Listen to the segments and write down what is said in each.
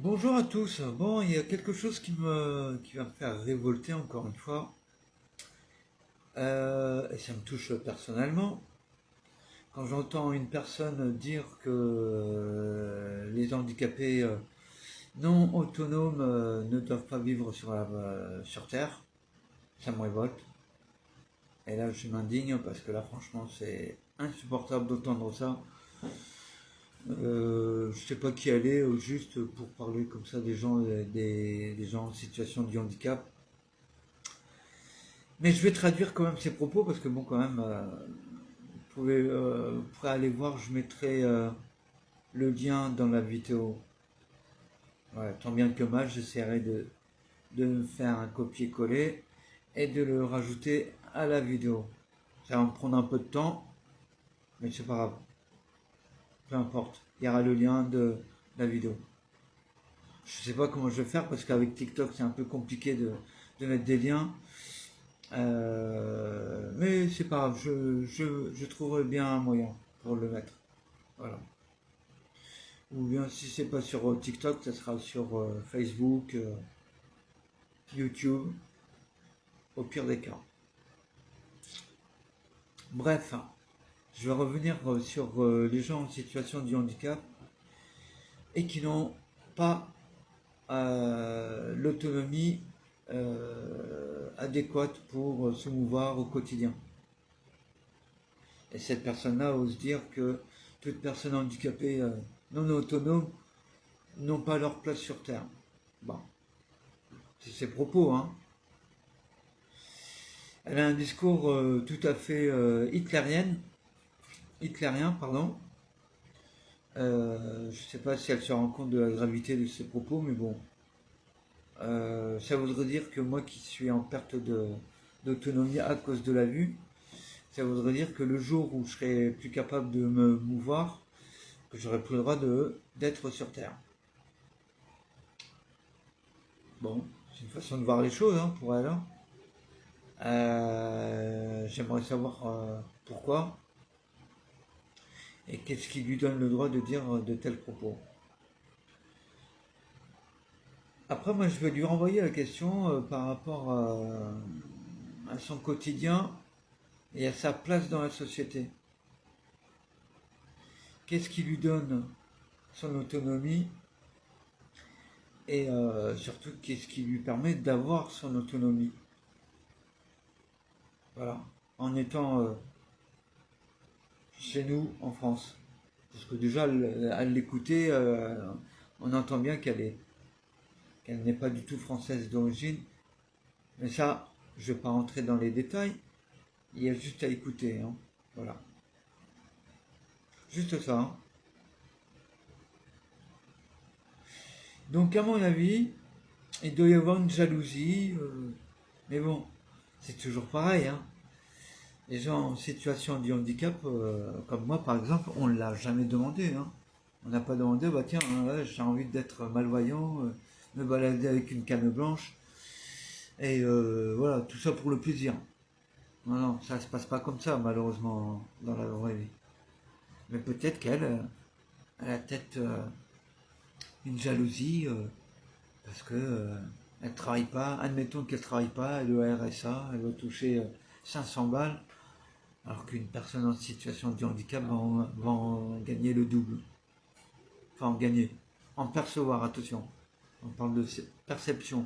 Bonjour à tous. Bon, il y a quelque chose qui va me faire révolter encore une fois, et ça me touche personnellement. Quand j'entends une personne dire que les handicapés non autonomes ne doivent pas vivre sur Terre, ça me révolte. Et là, je m'indigne parce que là, franchement, c'est insupportable d'entendre ça. Je sais pas qui aller, juste pour parler comme ça des gens, des gens en situation de handicap. Mais je vais traduire quand même ces propos parce que bon, quand même, vous pourrez aller voir, je mettrai le lien dans la vidéo. Voilà, tant bien que mal, j'essaierai de me faire un copier-coller et de le rajouter à la vidéo. Ça va me prendre un peu de temps, mais c'est pas grave, peu importe. Il y aura le lien de la vidéo. Je sais pas comment je vais faire parce qu'avec TikTok c'est un peu compliqué de mettre des liens. Mais c'est pas grave, je trouverai bien un moyen pour le mettre. Voilà. Ou bien si c'est pas sur TikTok, ça sera sur Facebook, YouTube, au pire des cas. Bref, je vais revenir sur les gens en situation de handicap et qui n'ont pas l'autonomie adéquate pour se mouvoir au quotidien. Et cette personne-là ose dire que toute personne handicapée non autonome n'ont pas leur place sur Terre. Bon, c'est ses propos, hein. Elle a un discours tout à fait hitlérien, pardon. Je ne sais pas si elle se rend compte de la gravité de ses propos, mais bon, ça voudrait dire que moi qui suis en perte d'autonomie à cause de la vue, ça voudrait dire que le jour où je serai plus capable de me mouvoir, que j'aurai plus le droit d'être sur Terre. Bon, c'est une façon de voir les choses hein, pour elle. Hein. J'aimerais savoir pourquoi et qu'est-ce qui lui donne le droit de dire de tels propos. Après, moi, je vais lui renvoyer la question par rapport à son quotidien et à sa place dans la société. Qu'est-ce qui lui donne son autonomie et surtout qu'est-ce qui lui permet d'avoir son autonomie. Voilà, en étant chez nous en France. Parce que déjà, à l'écouter, on entend bien qu'elle n'est pas du tout française d'origine. Mais ça, je ne vais pas rentrer dans les détails. Il y a juste à écouter. Hein. Voilà. Juste ça. Hein. Donc, à mon avis, il doit y avoir une jalousie. Mais bon, c'est toujours pareil. Hein. Les gens en situation de handicap, comme moi par exemple, on ne l'a jamais demandé. Hein. On n'a pas demandé, bah tiens, j'ai envie d'être malvoyant, me balader avec une canne blanche, et voilà, tout ça pour le plaisir. Non, non, ça se passe pas comme ça, malheureusement, dans la vraie vie. Mais peut-être qu'elle, elle a peut-être une jalousie, parce que elle travaille pas, admettons qu'elle travaille pas, elle est au RSA, elle va toucher 500 balles, alors qu'une personne en situation de handicap va en gagner le double. Enfin, en gagner, en percevoir, attention. On parle de perception,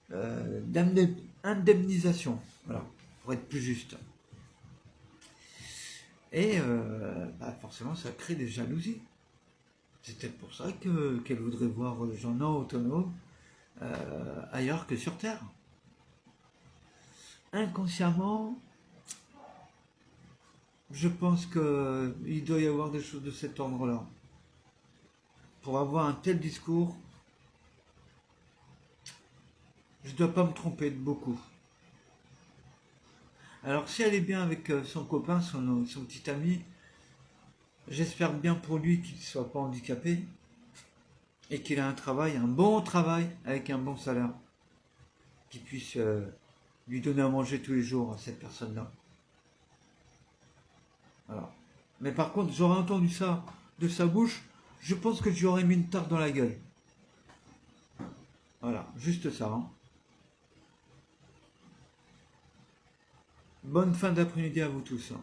d'indemnisation, voilà, pour être plus juste. Et bah forcément, ça crée des jalousies. C'est peut-être pour ça qu'elle voudrait voir les gens non autonomes ailleurs que sur Terre. Inconsciemment, je pense qu'il doit y avoir des choses de cet ordre-là. Pour avoir un tel discours, je ne dois pas me tromper de beaucoup. Alors si elle est bien avec son copain, son petit ami, j'espère bien pour lui qu'il ne soit pas handicapé et qu'il ait un travail, un bon travail avec un bon salaire, qui puisse lui donner à manger tous les jours à cette personne-là. Voilà. Mais par contre, j'aurais entendu ça de sa bouche, je pense que j'aurais mis une tarte dans la gueule. Voilà, juste ça. Hein. Bonne fin d'après-midi à vous tous. Hein.